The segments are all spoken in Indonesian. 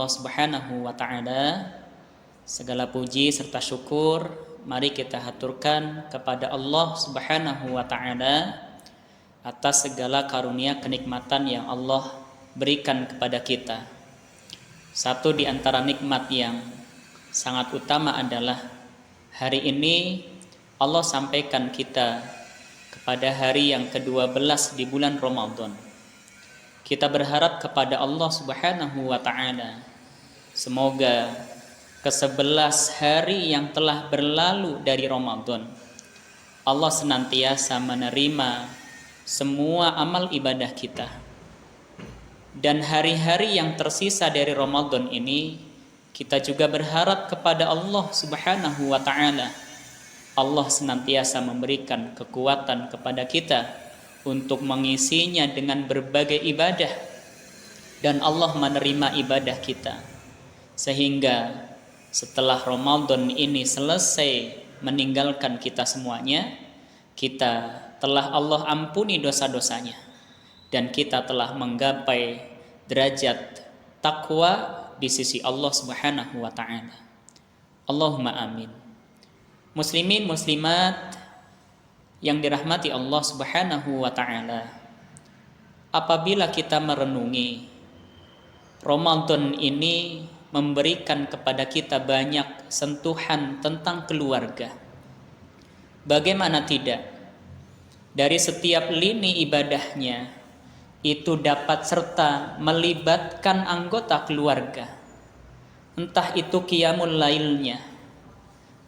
Allah Subhanahu wa taala. Segala puji serta syukur mari kita haturkan kepada Allah Subhanahu wa taala atas segala karunia kenikmatan yang Allah berikan kepada kita. Satu di antara nikmat yang sangat utama adalah hari ini Allah sampaikan kita kepada hari yang ke-12 di bulan Ramadan. Kita berharap kepada Allah Subhanahu wa taala semoga ke-11 hari yang telah berlalu dari Ramadan, Allah senantiasa menerima semua amal ibadah kita. Dan hari-hari yang tersisa dari Ramadan ini, kita juga berharap kepada Allah Subhanahu wa taala. Allah senantiasa memberikan kekuatan kepada kita untuk mengisinya dengan berbagai ibadah, dan Allah menerima ibadah kita. Sehingga setelah Ramadan ini selesai meninggalkan kita semuanya, kita telah Allah ampuni dosa-dosanya, dan kita telah menggapai derajat takwa di sisi Allah Subhanahu wa taala. Allahumma amin. Muslimin muslimat yang dirahmati Allah Subhanahu wa taala, apabila kita merenungi Ramadan ini memberikan kepada kita banyak sentuhan tentang keluarga. Bagaimana tidak? Dari setiap lini ibadahnya itu dapat serta melibatkan anggota keluarga. Entah itu qiyamul lailnya,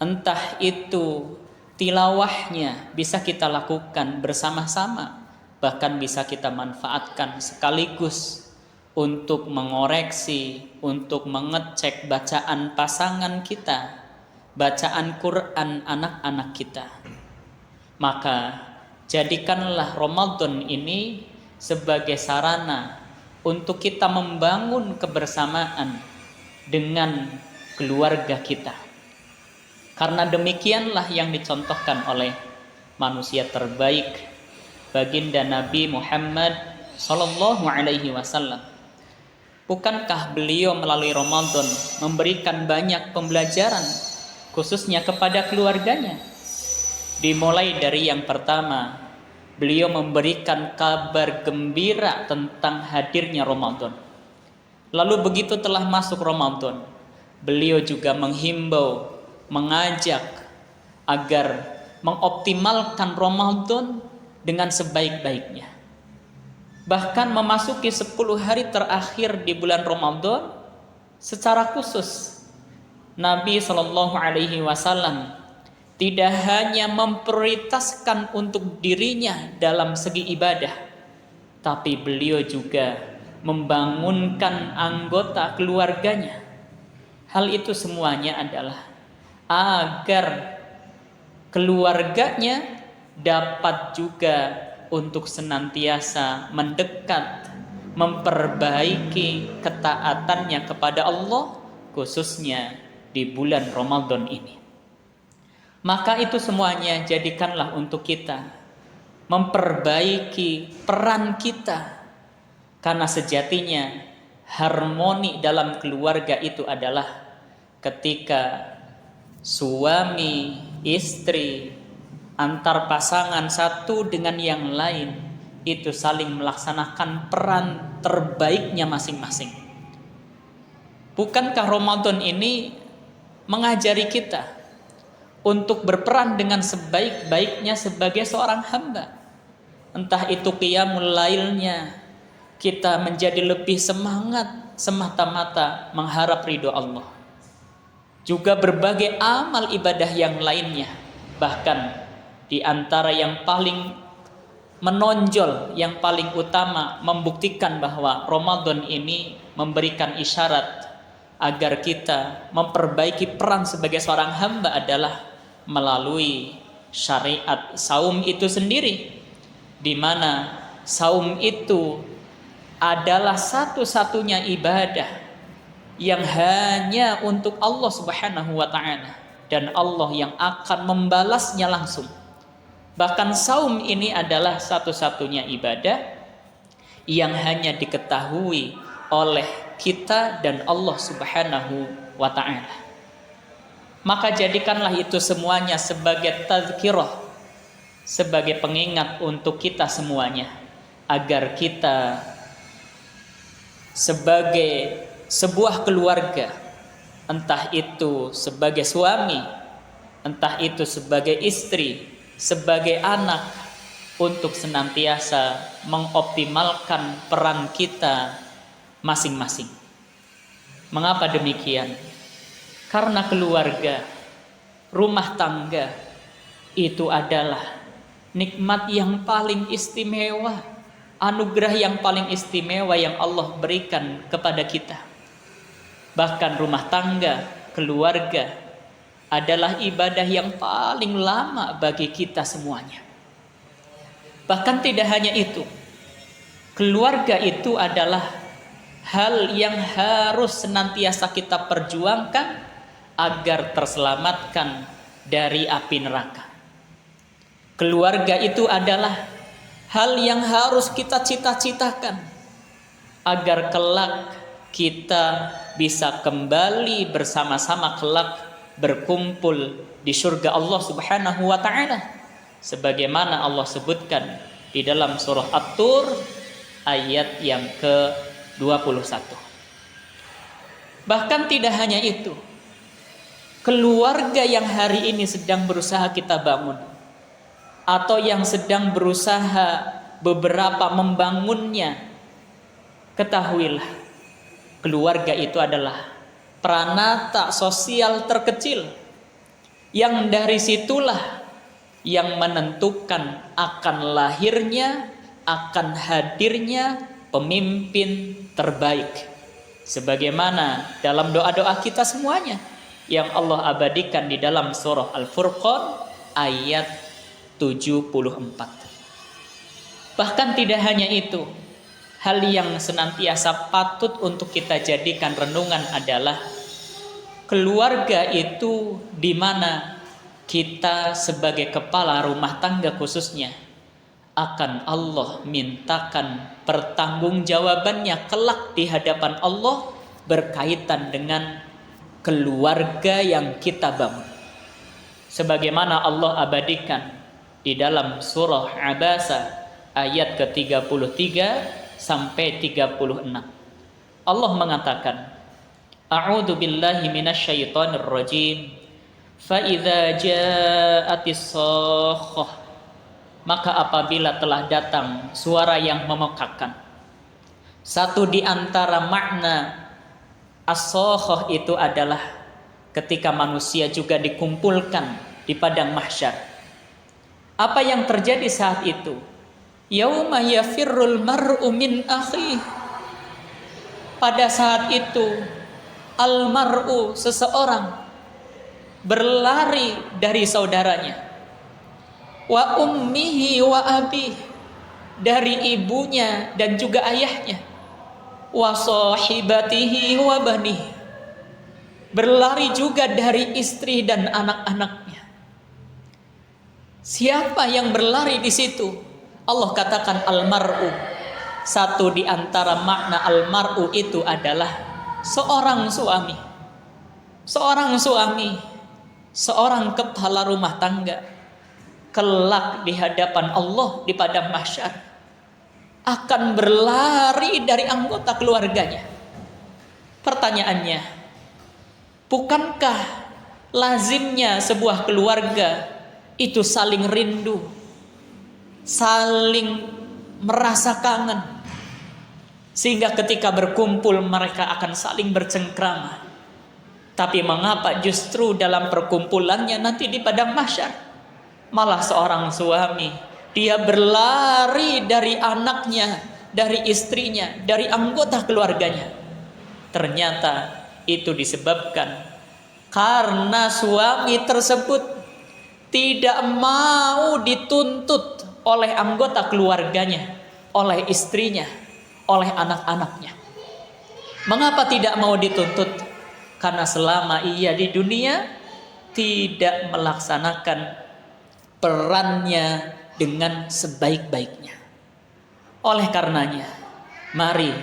entah itu tilawahnya bisa kita lakukan bersama-sama, bahkan bisa kita manfaatkan sekaligus untuk mengoreksi, untuk mengecek bacaan pasangan kita, bacaan Quran anak-anak kita. Maka jadikanlah Ramadan ini sebagai sarana untuk kita membangun kebersamaan dengan keluarga kita. Karena demikianlah yang dicontohkan oleh manusia terbaik, baginda Nabi Muhammad sallallahu alaihi wasallam. Bukankah beliau melalui Ramadan memberikan banyak pembelajaran khususnya kepada keluarganya? Dimulai dari yang pertama, beliau memberikan kabar gembira tentang hadirnya Ramadan. Lalu begitu telah masuk Ramadan, beliau juga menghimbau, mengajak agar mengoptimalkan Ramadan dengan sebaik-baiknya. Bahkan memasuki 10 hari terakhir di bulan Ramadan, secara khusus Nabi Shallallahu Alaihi Wasallam tidak hanya memprioritaskan untuk dirinya dalam segi ibadah, tapi beliau juga membangunkan anggota keluarganya. Hal itu semuanya adalah agar keluarganya dapat juga untuk senantiasa mendekat, memperbaiki ketaatannya kepada Allah, khususnya di bulan Ramadan ini. Maka itu semuanya jadikanlah untuk kita memperbaiki peran kita, karena sejatinya harmoni dalam keluarga itu adalah ketika suami, istri, antar pasangan satu dengan yang lain itu saling melaksanakan peran terbaiknya masing-masing. Bukankah Ramadan ini mengajari kita untuk berperan dengan sebaik-baiknya sebagai seorang hamba? Entah itu qiyamul lailnya, kita menjadi lebih semangat semata-mata mengharap ridho Allah. Juga berbagai amal ibadah yang lainnya, bahkan di antara yang paling menonjol, yang paling utama membuktikan bahwa Ramadan ini memberikan isyarat agar kita memperbaiki peran sebagai seorang hamba adalah melalui syariat saum itu sendiri, di mana saum itu adalah satu-satunya ibadah yang hanya untuk Allah Subhanahu wa taala, dan Allah yang akan membalasnya langsung. Bahkan saum ini adalah satu-satunya ibadah yang hanya diketahui oleh kita dan Allah Subhanahu wa ta'ala. Maka jadikanlah itu semuanya sebagai tazkirah, sebagai pengingat untuk kita semuanya, agar kita sebagai sebuah keluarga, entah itu sebagai suami, entah itu sebagai istri, sebagai anak, untuk senantiasa mengoptimalkan peran kita masing-masing. Mengapa demikian? Karena keluarga, rumah tangga itu adalah nikmat yang paling istimewa, anugerah yang paling istimewa yang Allah berikan kepada kita. Bahkan rumah tangga, keluarga adalah ibadah yang paling lama bagi kita semuanya. Bahkan tidak hanya itu, keluarga itu adalah hal yang harus senantiasa kita perjuangkan agar terselamatkan dari api neraka. Keluarga itu adalah hal yang harus kita cita-citakan agar kelak kita bisa kembali bersama-sama kelak berkumpul di surga Allah Subhanahu wa ta'ala, sebagaimana Allah sebutkan di dalam surah At-Tur ayat yang ke-21. Bahkan tidak hanya itu, keluarga yang hari ini sedang berusaha kita bangun, atau yang sedang berusaha beberapa membangunnya, ketahuilah, keluarga itu adalah pranata sosial terkecil, yang dari situlah yang menentukan akan lahirnya, akan hadirnya pemimpin terbaik, sebagaimana dalam doa-doa kita semuanya yang Allah abadikan di dalam surah Al-Furqan ayat 74. Bahkan tidak hanya itu, hal yang senantiasa patut untuk kita jadikan renungan adalah keluarga itu di mana kita sebagai kepala rumah tangga khususnya akan Allah mintakan pertanggungjawabannya kelak di hadapan Allah berkaitan dengan keluarga yang kita bangun. Sebagaimana Allah abadikan di dalam surah Abasa ayat ke-33 sampai 36. Allah mengatakan, A'udzu billahi minasyaitonir rajim. Fa idza ja'atis shakhah, maka apabila telah datang suara yang memekakkan. Satu di antara makna as-shakhah itu adalah ketika manusia juga dikumpulkan di padang mahsyar. Apa yang terjadi saat itu? Yauma yafirrul mar'u min akhihi. Pada saat itu al-mar'u, seseorang, berlari dari saudaranya, wa ummihi wa abih, dari ibunya dan juga ayahnya, wa sahibatihi wa banihi, berlari juga dari istri dan anak-anaknya. Siapa yang berlari di situ? Allah katakan al-mar'u. Satu di antara makna al-mar'u itu adalah seorang suami. Seorang suami, seorang kepala rumah tangga, kelak di hadapan Allah di padang mahsyar akan berlari dari anggota keluarganya. Pertanyaannya, bukankah lazimnya sebuah keluarga itu saling rindu, saling merasa kangen, sehingga ketika berkumpul mereka akan saling bercengkrama? Tapi mengapa justru dalam perkumpulannya nanti di padang mahsyar malah seorang suami dia berlari dari anaknya, dari istrinya, dari anggota keluarganya? Ternyata itu disebabkan karena suami tersebut tidak mau dituntut oleh anggota keluarganya, oleh istrinya, oleh anak-anaknya. Mengapa tidak mau dituntut? Karena selama ia di dunia tidak melaksanakan perannya dengan sebaik-baiknya. Oleh karenanya, mari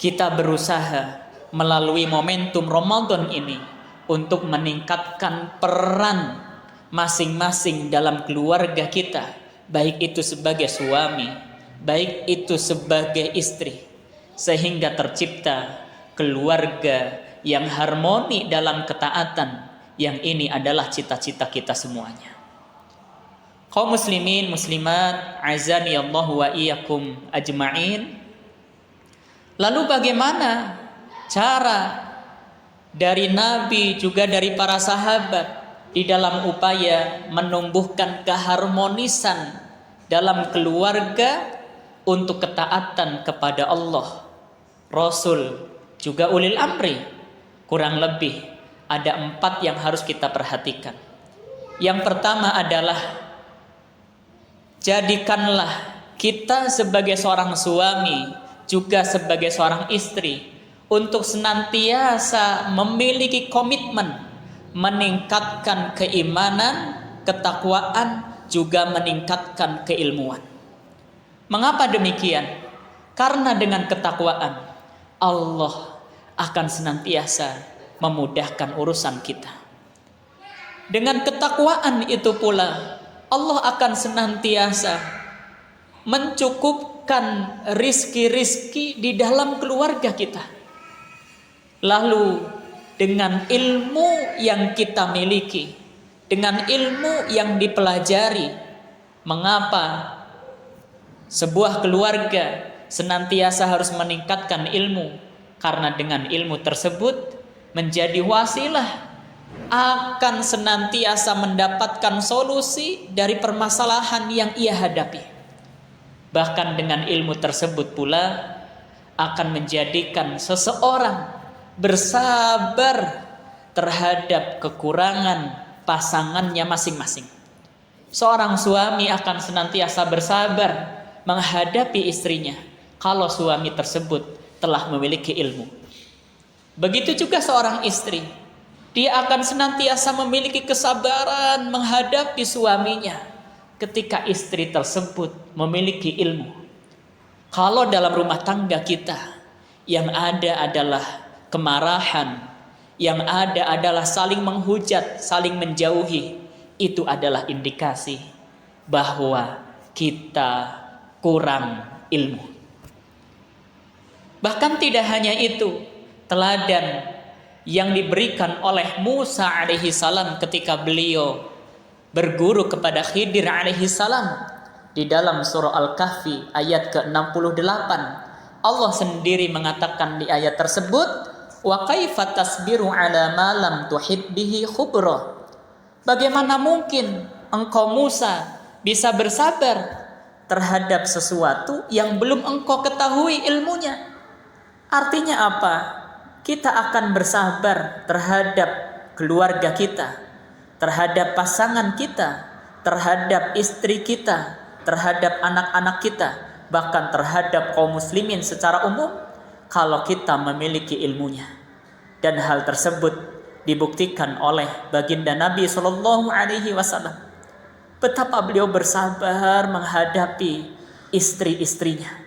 kita berusaha melalui momentum Ramadan ini untuk meningkatkan peran masing-masing dalam keluarga kita, baik itu sebagai suami, baik itu sebagai istri, sehingga tercipta keluarga yang harmoni dalam ketaatan, yang ini adalah cita-cita kita semuanya. Kaum muslimin muslimat azani Allah wa iyyakum ajma'in. Lalu bagaimana cara dari Nabi juga dari para sahabat di dalam upaya menumbuhkan keharmonisan dalam keluarga untuk ketaatan kepada Allah, Rasul, juga ulil amri? Kurang lebih ada 4 yang harus kita perhatikan. Yang pertama adalah, jadikanlah kita sebagai seorang suami juga sebagai seorang istri untuk senantiasa memiliki komitmen meningkatkan keimanan, ketakwaan, juga meningkatkan keilmuan. Mengapa demikian? Karena dengan ketakwaan Allah akan senantiasa memudahkan urusan kita. Dengan ketakwaan itu pula Allah akan senantiasa mencukupkan rizki-rizki di dalam keluarga kita. Lalu dengan ilmu yang kita miliki, dengan ilmu yang dipelajari, mengapa sebuah keluarga senantiasa harus meningkatkan ilmu? Karena dengan ilmu tersebut menjadi wasilah akan senantiasa mendapatkan solusi dari permasalahan yang ia hadapi. Bahkan dengan ilmu tersebut pula akan menjadikan seseorang bersabar terhadap kekurangan pasangannya masing-masing. Seorang suami akan senantiasa bersabar menghadapi istrinya kalau suami tersebut telah memiliki ilmu. Begitu juga seorang istri, dia akan senantiasa memiliki kesabaran menghadapi suaminya ketika istri tersebut memiliki ilmu. Kalau dalam rumah tangga kita yang ada adalah kemarahan, yang ada adalah saling menghujat, saling menjauhi, itu adalah indikasi bahwa kita kurang ilmu. Bahkan tidak hanya itu, teladan yang diberikan oleh Musa alaihi salam ketika beliau berguru kepada Khidir alaihi salam di dalam surah Al-Kahfi ayat ke-68, Allah sendiri mengatakan di ayat tersebut, wa kaifa tasbiru ala ma lam tuhid bihi khubra. Bagaimana mungkin engkau Musa bisa bersabar terhadap sesuatu yang belum engkau ketahui ilmunya? Artinya apa? Kita akan bersabar terhadap keluarga kita, terhadap pasangan kita, terhadap istri kita, terhadap anak-anak kita, bahkan terhadap kaum muslimin secara umum kalau kita memiliki ilmunya. Dan hal tersebut dibuktikan oleh baginda Nabi Shallallahu Alaihi Wasallam. Betapa beliau bersabar menghadapi istri-istrinya.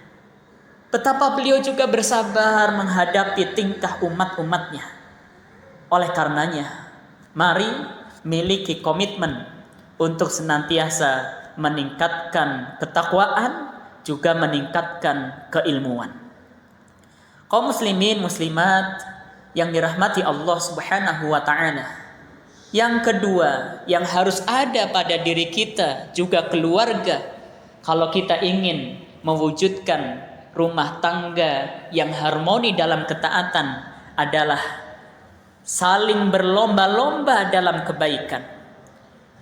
Betapa beliau juga bersabar menghadapi tingkah umat-umatnya. Oleh karenanya, mari miliki komitmen untuk senantiasa meningkatkan ketakwaan, juga meningkatkan keilmuan. Kaum muslimin muslimat yang dirahmati Allah Subhanahu wa taala. Yang kedua yang harus ada pada diri kita juga keluarga, kalau kita ingin mewujudkan rumah tangga yang harmoni dalam ketaatan, adalah saling berlomba-lomba dalam kebaikan,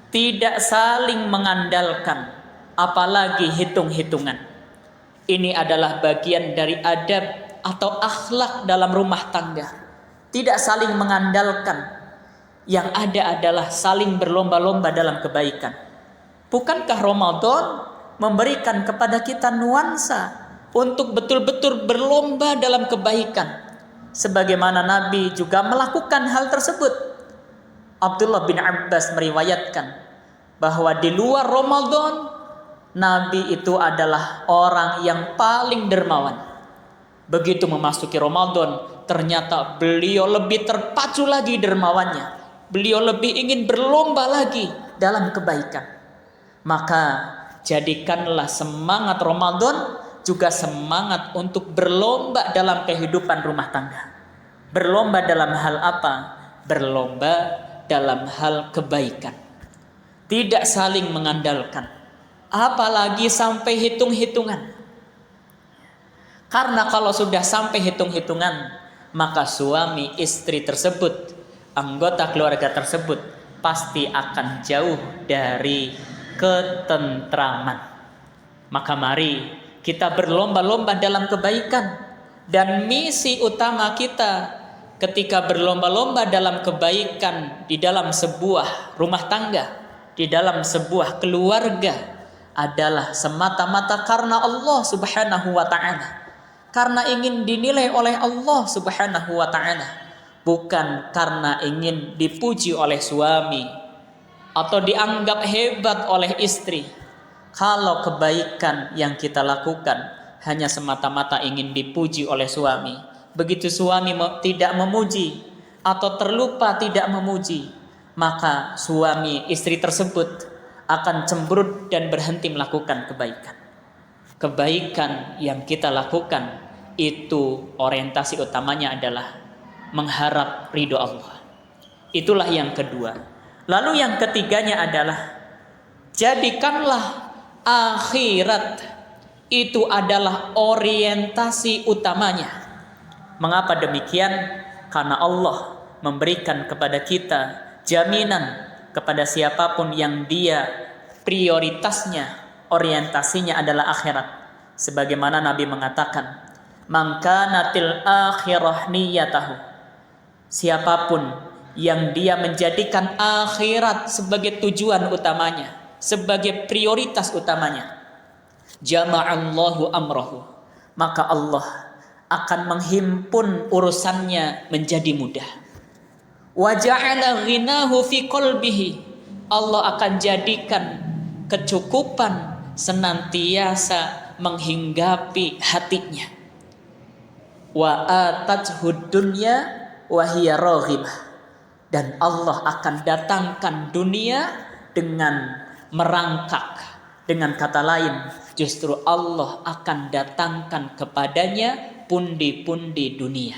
tidak saling mengandalkan, apalagi hitung-hitungan. Ini adalah bagian dari adab atau akhlak dalam rumah tangga. Tidak saling mengandalkan, yang ada adalah saling berlomba-lomba dalam kebaikan. Bukankah Ramadan memberikan kepada kita nuansa untuk betul-betul berlomba dalam kebaikan, sebagaimana Nabi juga melakukan hal tersebut? Abdullah bin Abbas meriwayatkan bahwa di luar Ramadan Nabi itu adalah orang yang paling dermawan. Begitu memasuki Ramadan, ternyata beliau lebih terpacu lagi dermawannya. Beliau lebih ingin berlomba lagi dalam kebaikan. Maka jadikanlah semangat Ramadan juga semangat untuk berlomba dalam kehidupan rumah tangga. Berlomba dalam hal apa? Berlomba dalam hal kebaikan. Tidak saling mengandalkan. Apalagi sampai hitung-hitungan. Karena kalau sudah sampai hitung-hitungan, maka suami istri tersebut, anggota keluarga tersebut pasti akan jauh dari ketentraman. Maka mari kita berlomba-lomba dalam kebaikan. Dan misi utama kita ketika berlomba-lomba dalam kebaikan di dalam sebuah rumah tangga, di dalam sebuah keluarga adalah semata-mata karena Allah Subhanahu wa ta'ala. Karena ingin dinilai oleh Allah Subhanahu wa ta'ala, bukan karena ingin dipuji oleh suami atau dianggap hebat oleh istri. Kalau kebaikan yang kita lakukan hanya semata-mata ingin dipuji oleh suami, begitu suami tidak memuji atau terlupa tidak memuji, maka suami istri tersebut akan cemberut dan berhenti melakukan kebaikan. Kebaikan yang kita lakukan itu orientasi utamanya adalah mengharap ridho Allah. Itulah yang kedua. Lalu yang ketiganya adalah jadikanlah akhirat itu adalah orientasi utamanya. Mengapa demikian? Karena Allah memberikan kepada kita jaminan kepada siapapun yang dia prioritasnya, orientasinya adalah akhirat. Sebagaimana Nabi mengatakan, "Man kanatil akhirah niyatahu." Siapapun yang dia menjadikan akhirat sebagai tujuan utamanya, sebagai prioritas utamanya, jama'allahu amrahu, maka Allah akan menghimpun urusannya menjadi mudah. Wa ja'ala ghinahu fi qalbihi, Allah akan jadikan kecukupan senantiasa menghinggapi hatinya. Wa atathud dunya wa hiya raghibah, dan Allah akan datangkan dunia dengan merangkak. Dengan kata lain, justru Allah akan datangkan kepadanya pundi-pundi dunia.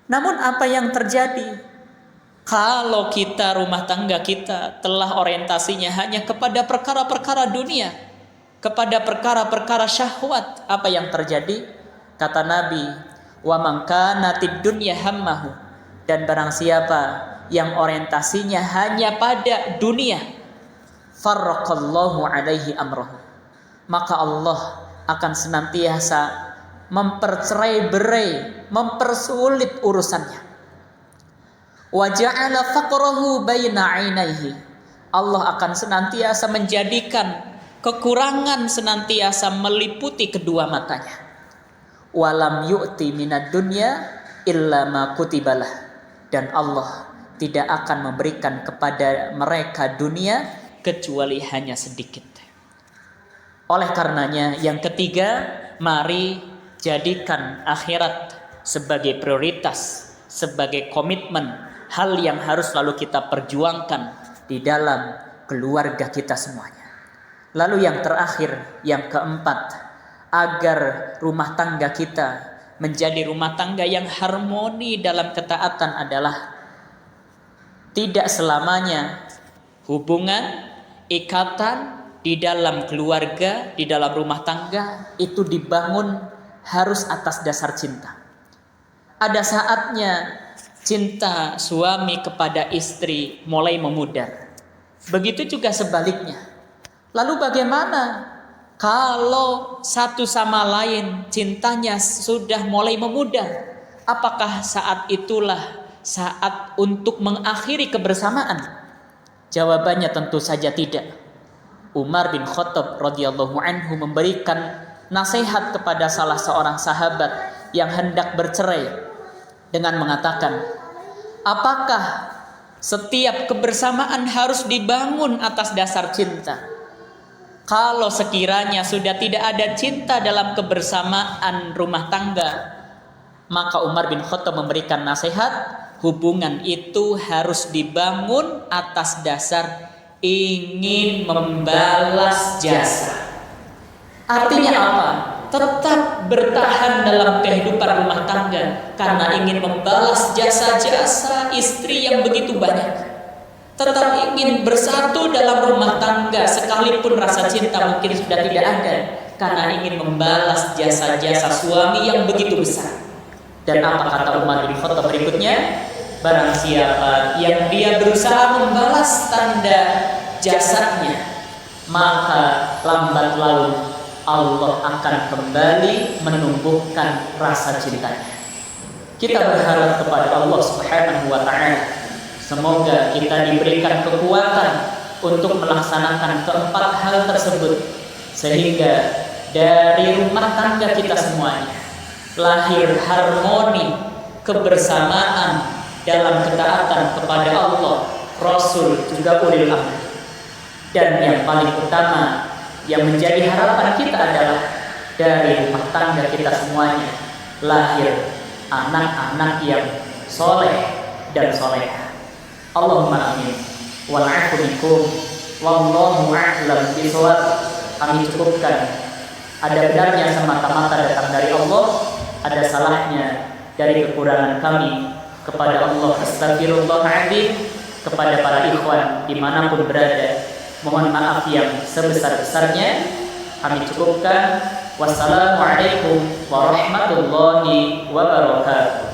Namun apa yang terjadi? Kalau kita rumah tangga kita telah orientasinya hanya kepada perkara-perkara dunia, kepada perkara-perkara syahwat, apa yang terjadi? Kata Nabi, "Wa man kanatid dunya hammahu," dan barang siapa yang orientasinya hanya pada dunia, farraqallahu alaihi amrahu, maka Allah akan senantiasa mempercerai-berai, mempersulit urusannya. Wa ja'ala faqrahu baina 'ainaihi, Allah akan senantiasa menjadikan kekurangan senantiasa meliputi kedua matanya. Walam yu'ti minad dunya illa ma kutibalah, dan Allah tidak akan memberikan kepada mereka dunia kecuali hanya sedikit. Oleh karenanya yang ketiga, mari jadikan akhirat sebagai prioritas, sebagai komitmen, hal yang harus selalu kita perjuangkan di dalam keluarga kita semuanya. Lalu yang terakhir, yang keempat, agar rumah tangga kita menjadi rumah tangga yang harmoni dalam ketaatan adalah tidak selamanya hubungan, ikatan di dalam keluarga, di dalam rumah tangga itu dibangun harus atas dasar cinta. Ada saatnya cinta suami kepada istri mulai memudar. Begitu juga sebaliknya. Lalu bagaimana kalau satu sama lain cintanya sudah mulai memudar? Apakah saat itulah saat untuk mengakhiri kebersamaan? Jawabannya tentu saja tidak. Umar bin Khattab radhiyallahu anhu memberikan nasihat kepada salah seorang sahabat yang hendak bercerai dengan mengatakan, apakah setiap kebersamaan harus dibangun atas dasar cinta? Kalau sekiranya sudah tidak ada cinta dalam kebersamaan rumah tangga, maka Umar bin Khattab memberikan nasihat, hubungan itu harus dibangun atas dasar ingin membalas jasa. Artinya apa? Tetap bertahan dalam kehidupan rumah tangga karena ingin membalas jasa-jasa istri yang begitu banyak. Tetap ingin bersatu dalam rumah tangga sekalipun rasa cinta mungkin sudah tidak ada, karena ingin membalas jasa-jasa suami yang begitu besar. Dan apa kata Umar bin Khattab berikutnya? Barang siapa yang dia berusaha membalas tanda jasanya, maka lambat laun Allah akan kembali menumbuhkan rasa cintanya. Kita berharap kepada Allah Subhanahu wa ta'ala, semoga kita diberikan kekuatan untuk melaksanakan keempat hal tersebut, sehingga dari rumah tangga kita semuanya lahir harmoni, kebersamaan dalam ketaatan kepada Allah, Rasul, juga ulil amri. Dan yang paling utama yang menjadi harapan kita adalah dari rumah tangga kita semuanya lahir anak-anak yang soleh dan soleha. Allahumma amin. Wal'afumikum wallahu a'lam bishawab. Kami cukupkan. Ada benarnya semata-mata datang dari Allah, ada salahnya dari kekurangan kami. Kepada Allah astagfirullahaladzim. Kepada para ikhwan dimanapun berada, mohon maaf yang sebesar-besarnya. Kami cukupkan. Wassalamualaikum warahmatullahi wabarakatuh.